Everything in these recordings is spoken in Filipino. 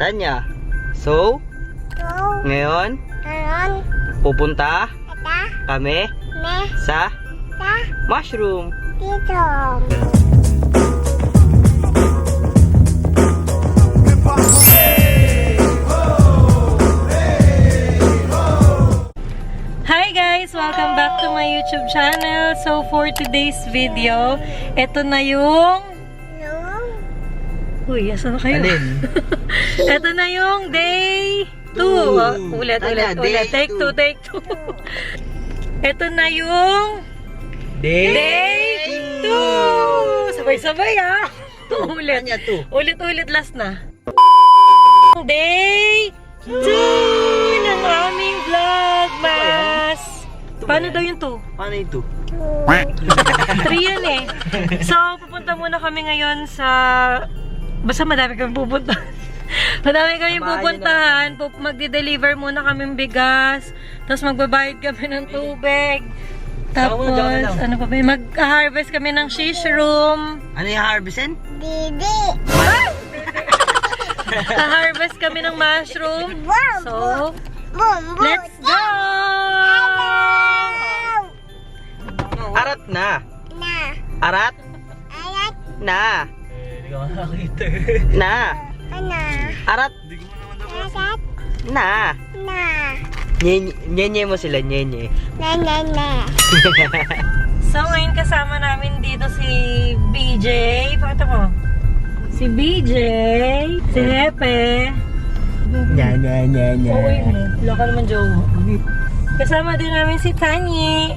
Tanya, so, ngayon, pupunta kami sa mushroom. Hi guys! Welcome back to my YouTube channel. So for today's video, eto na yung... Uy, asan na kayo? Alin? Eto na yung day 2. Ulit. Take 2. Eto na yung day 2. Sabay-sabay ah. Ulit. Ulit last na. Day 2 ng aming vlogmas. Paano daw yung 2? Paano ito? 3 yan eh. So, pupunta muna kami ngayon sa... Basta madami kami pupuntahan. Madami kami pupuntahan. Magde-deliver muna kami bigas. Tapos magbabayad kami ng tubig. Tapos, ano pa ba? Mag-harvest kami ng shish room. Ano yung harvestin? Harvest kami ng mushroom. So, let's go! Arat na. Arat? Na. Na. Arat. Na. Nyenye mo sila, nyenye. So, ngayon kasama namin dito si BJ. Pakita mo. Si BJ. Si Hepe. Nya. Uy, wala ka naman, Joe. Kasama din namin si Tanyi.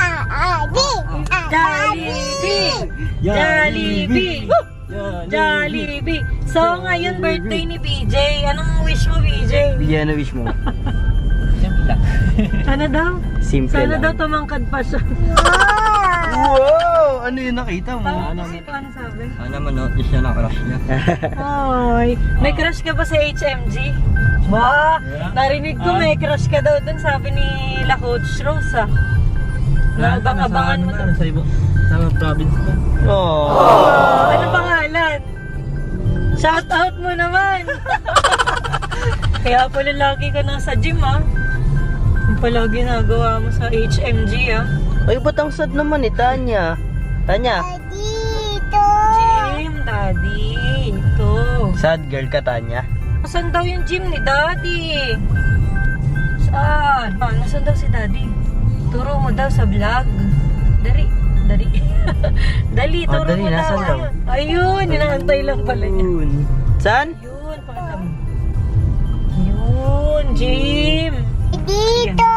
Jollibee. So, ngayon birthday ni BJ. Anong wish mo, BJ? Bigyan na wish mo. Ano daw? Simple Sana lang. daw tumangkad pa siya. Wow! Ano yung nakita mo? Ano sabi? Ano naman, notice niya na crush niya. Ay, may crush ka ba sa HMG? Ba, narinig ko may crush ka daw dun, sabi ni La Coach Rose ah. Naabang-abangan mo daw. Sa province ko. Oh. Ano pangalan? Shout out mo naman. Kaya pala lagi ka nasa gym ah. Yung pala ginagawa mo sa HMG ah. Ay, ba't ang sad naman ni Tanya? Tanya? Gym, Daddy. Ito. Sad girl ka, Tanya? Nasaan daw yung gym ni Daddy? Saan? Nasaan daw si Daddy? Turo mo daw sa vlog. Dali. Dali, turo dali, mo daw. nasaan daw? Ayun, inaantay lang pala niya. Saan? Yun, pakita mo. Yun, gym. Dito,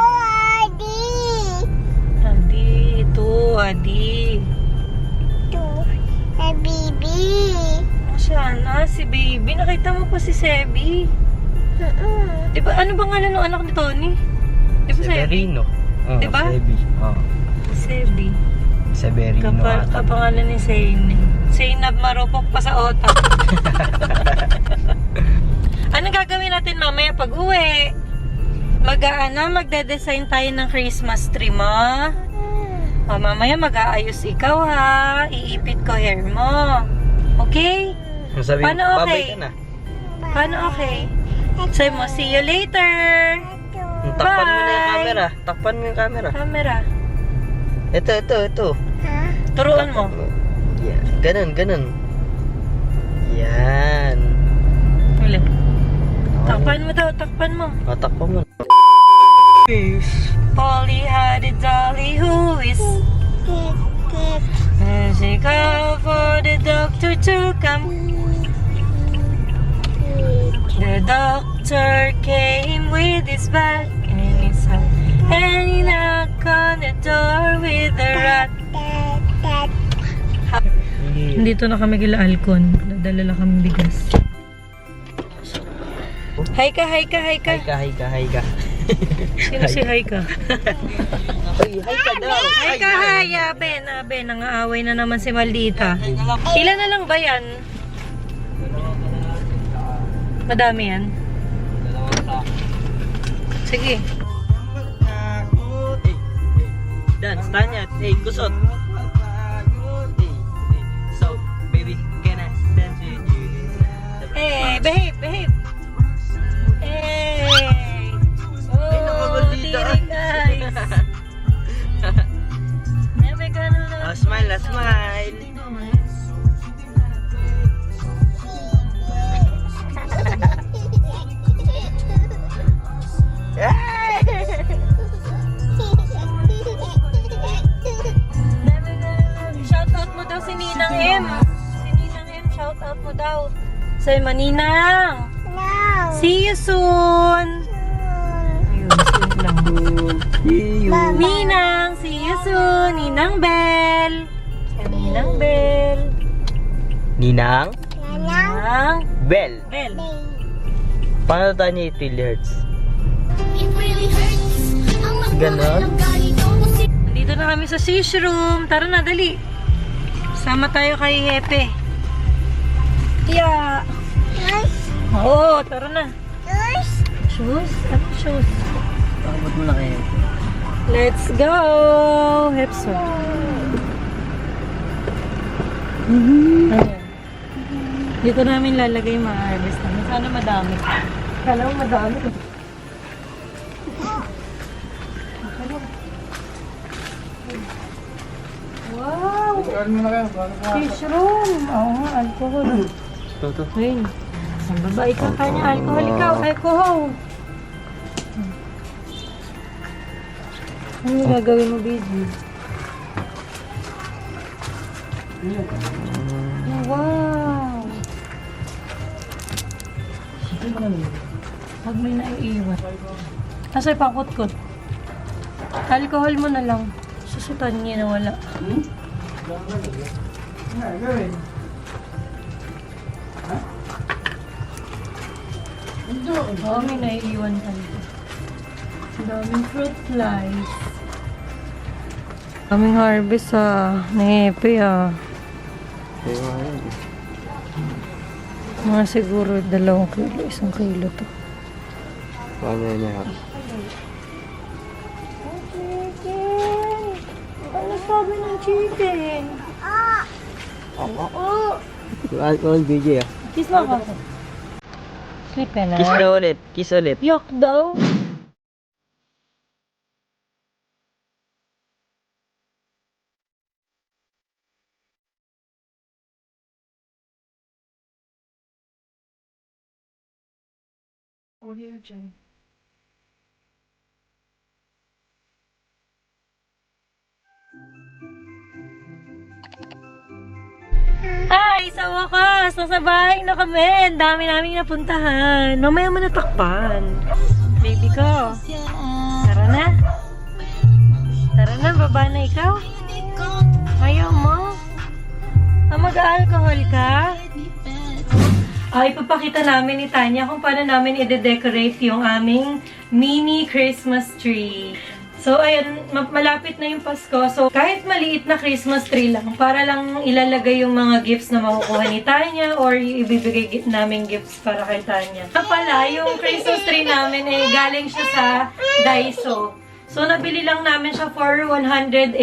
Adi, ito, Adi. Ito, na bibi. Sana, si Baby. Nakita mo pa si Sebi. Diba, ano bang ano ng anak ni Tony? Diba Sebi? Severino. Oh, Diba? Sebi. Oh. Sebi. Severino. Kapangalan ni Zayn. Zaynab marupok pa sa otak. Anong gagawin natin mamaya pag uwi? Magde-design tayo ng Christmas tree mo. Mamaya mag-aayos ikaw ha. Iipit ko hair mo. Okay? Sabi, Paano okay? babay ka na. Paano okay? Sabi mo, see you later. Takpan mo na yung Bye. camera. Takpan mo yung camera. Camera. Ito. Turuan mo. Yeah. Ganun. Yan. Ulit. Takpan mo daw, takpan mo. Takpan mo. Polly had a dolly who is and she called for the doctor to come. The doctor came with his bag and his hat, and he knocked on the door with a rat. Dito na kami kila Alcon. Nadala lang kami bigas. Hi ka. Hi ka. Sino si Hi ka? Ay, hi ka daw. Hi ka, hi. Abe, nangaaway na naman si Maldita. Ilan na lang ba yan? Madami yan? Sige. Dance, Tanya. Hey, kusot. So, baby, can I dance with you? Eh, behave. Say, Maninang! No. See you soon! Ayun, soon lang. See you. Ninang, see you soon! Ninang Bell! Ninang Bell! Ninang Nanang. Ninang Bell. Bell! Paano tayo ni 3 hertz? Ganon? Nandito na kami sa fish room. Tara na, dali. Sama tayo kay Hepe. Yeah. Oo, tara na. Shoes? Ano shoes? Pakabot mo na kayo. Let's go! Hepso. Ayan. Dito namin lalagay yung mga harvest namin. Sana madami. Kala mo madami. Wow! Fish room! Oo nga, alcohol. Toto. Ayun. Ang babae ka kanya. Alcohol ikaw. Alcohol. Ano yung gagawin mo, baby? Wow! Pag may naiiwan. Nasa ipangkot-kot. Alcohol mo na lang. Susutan niya na wala. Oo, may naiiwan talaga. Ang daming fruit flies. Daming harvest Nepe Mga siguro 2 kilo, 1 kilo to. Paano niya? Chicken! Ano sabi ng chicken? Yung alcohol BJ Kiss mo ako. Sleep na. Kiss na ulit. Kiss ulit. Yok daw. Ay, sa wakas! Nasa bahay na kami! Ang dami naming napuntahan. Mamaya mo natakpan. Baby ko. Tara na. Tara na, baba na ikaw. Ayaw mo? Mag-alcohol ka? Ipapakita namin ni Tanya kung paano namin i-decorate yung aming mini Christmas tree. So, ayun, malapit na yung Pasko. So, kahit maliit na Christmas tree lang, para lang ilalagay yung mga gifts na makukuha ni Tanya or ibibigay namin gifts para kay Tanya. Pala, yung Christmas tree namin galing siya sa Daiso. So, nabili lang namin siya for 188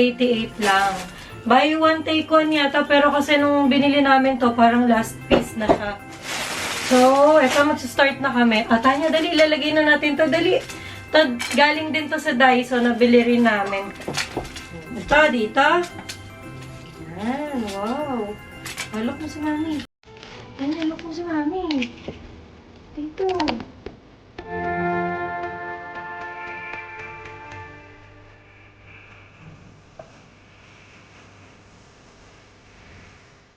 lang. Buy one, take one yata. Pero kasi nung binili namin to, parang last piece na siya. So, eto, mag-start na kami. Tanya, dali, ilalagay na natin to. Dali. Galing din to sa Daiso, nabili rin namin. Ito, dito. Yan, wow. Look mo si Mami. Yan, look mo si Mami. Dito.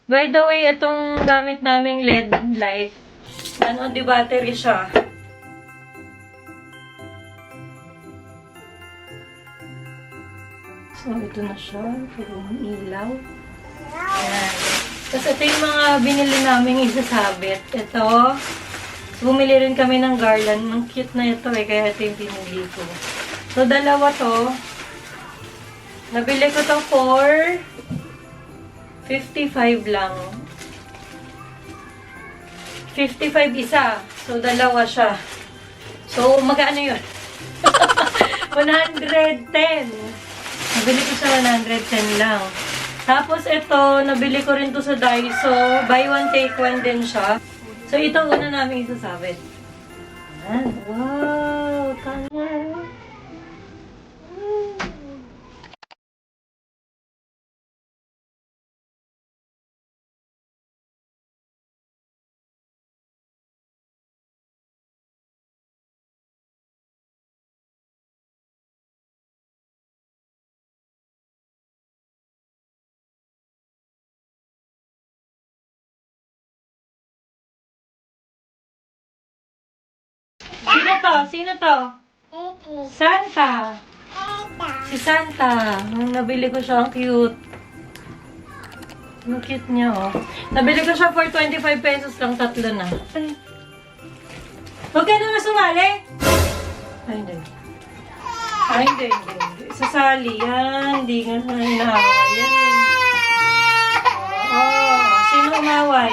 By the way, itong gamit naming LED light, di battery siya. So, ito na siya. Pagawang ilaw. Ayan. Tapos, ito yung mga binili namin isasabit. Ito. So, bumili rin kami ng garland. Ang cute na ito kaya ito yung pinili ko. So, dalawa to. Nabili ko to for 55 lang. 55 isa. So, dalawa siya. So, magkano yun? 110. Nabili ko sa 110 lang. Tapos ito, nabili ko rin to sa Daiso. Buy one, take one din siya. So ito una namin isasabit. Ayan. Wow! Tanya! to? Sino to? Eti. Santa. Eta. Si Santa. Nung nabili ko siya, ang cute. Ang cute niya, oh. Nabili ko siya for 25 pesos lang, tatlo na. Huwag ka naman sumali. Ay, hindi. Ay, hindi. Sasali yan. Hindi nga sa hinahawa yan. Sino umaway?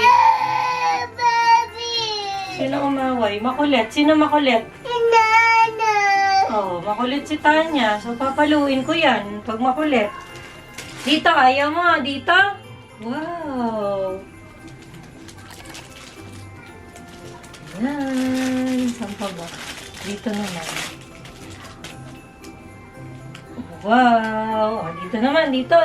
Sino umaway? Makulit. Sino makulit? Nana. Oh, makulit si Tanya. So, papaluin ko yan pag makulit. Dito, ayaw mo. Dito? Wow. Yan. Saan pa ba? Dito naman. Wow. Oh, dito naman. Dito.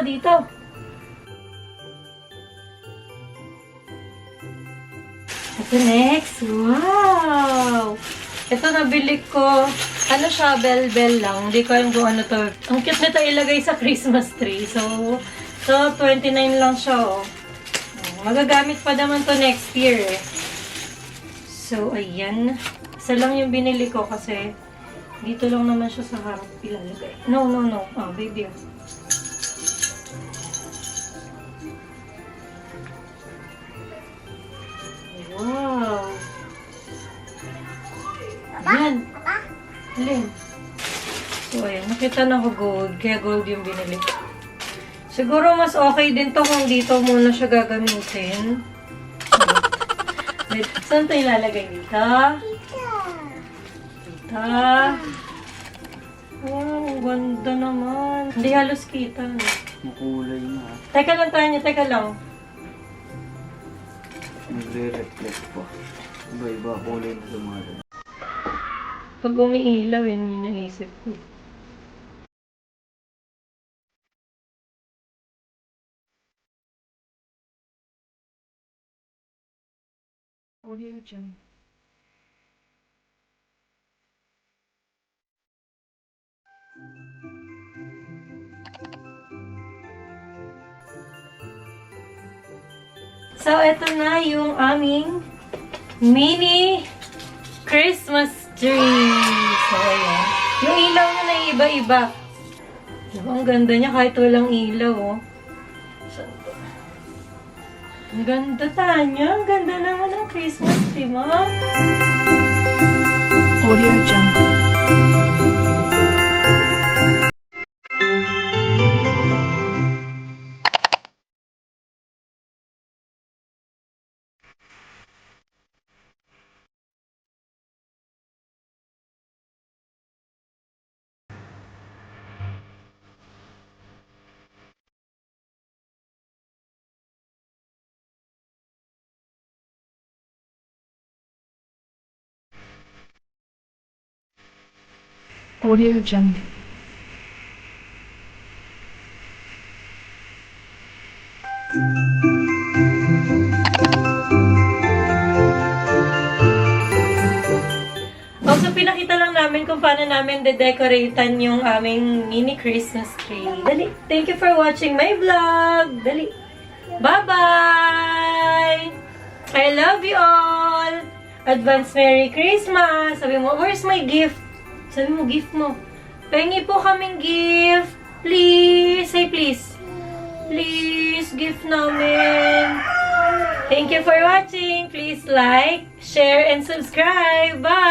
Ito next. Wow. Ito nabili ko. Ano siya? Bell lang. Hindi ko alam kung ano to. Ang cute nito ilagay sa Christmas tree. So 29 lang siya, oh. Magagamit pa naman to next year, eh. So, ayan. Isa lang yung binili ko kasi dito lang naman siya sa harap ilalagay. No. Ah, baby. Wow. Ayan. Alin? So, ayan. Nakita na ko gold. Kaya gold yung binili ko. Siguro mas okay din to kung dito muna siya gagamitin. Saan ito ilalagay dito? Dito. Oh, ang ganda naman. Hindi halos kita. No? Makulay na. Teka lang, Tanya. Teka lang. Nagre-reflect pa. Iba-iba kulay na sumagal. Pag umiilaw, yun yung naisip ko. Audio Jungle. So, ito na yung aming mini Christmas tree. So, ayan. Yung ilaw niya na iba-iba. Ang ganda niya kahit walang ilaw, oh. So, ang ganda, Tanya. Ang ganda naman ng Christmas tree, mo. Audio Jungle. Audio Jungle. Also, pinakita lang namin kung paano namin de-decoratean yung aming mini Christmas tree. Dali. Thank you for watching my vlog. Dali. Bye-bye! I love you all! Advance Merry Christmas! Sabi mo, where's my gift? Sabi mo, gift mo. Pengi po kaming gift. Please. Say please. Please, gift namin. Thank you for watching. Please like, share, and subscribe. Bye!